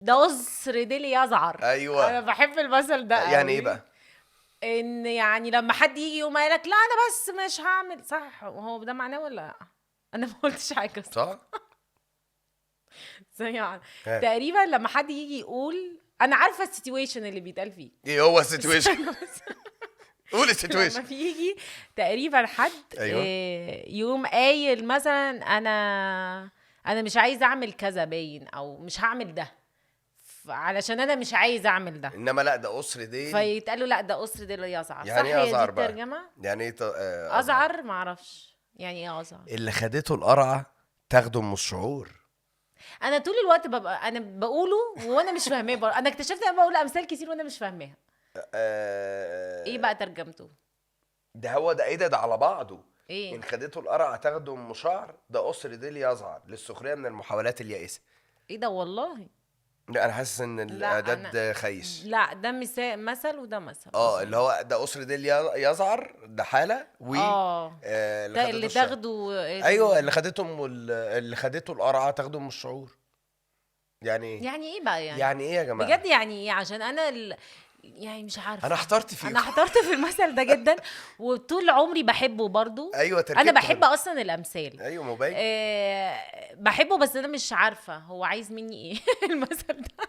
ده قصر ديلي يزعر. ايوه انا بحب المثل ده يعني قوي. ايه بقى؟ ان يعني لما حد يجي يقوم قايل لك لا انا بس مش هعمل، صح؟ وهو ده معناه ولا لا؟ انا ما قلتش حاجه صح. زي يعني ها. تقريبا لما حد يجي يقول انا عارفه السيتويشن اللي بيتقال فيه. ايه هو السيتويشن؟ قول لما السيتويشن. بيجي تقريبا حد أيوة. يقوم قايل مثلا انا مش عايز اعمل كذا باين، او مش هعمل ده علشان انا مش عايز اعمل ده، انما لا ده قصر ديل. فيتقالوا لا ده قصر ديل يزعر. يعني صح، ايه هي دي ازعر بقى؟ الترجمه. يعني ايه ازعر معرفش يعني ايه ازعر. اللي خدته القرعه تاخده من الشعور. انا طول الوقت ببقى انا بقوله وانا مش فاهماه. انا اكتشفت انا بقول امثال كتير وانا مش فاهماها. ايه بقى ترجمته؟ ده هو ده. ايه ده على بعضه. ايه ان خدته القرعه تاخده من مشاعر، ده قصر ديل يزعر للسخريه من المحاولات اليائسه. ايه ده والله؟ لا انا حاسس ان لا الاعداد خيش. لا ده مثل وده مثل اللي هو ده قصر ديل يزعر ده حاله و ده اللي تاخده ايوه اللي خدتهم اللي خدته القرعه تاخده من الشعور. يعني ايه؟ يعني ايه بقى يعني ايه يا جماعه بجد؟ يعني ايه؟ عشان انا يعني مش عارفه. انا احترت فيه. انا احترت في المثل ده جدا وطول عمري بحبه برضو. ايوه انا بحب اصلا الامثال. ايوه مبين. بحبه، بس انا مش عارفه هو عايز مني ايه المثل ده.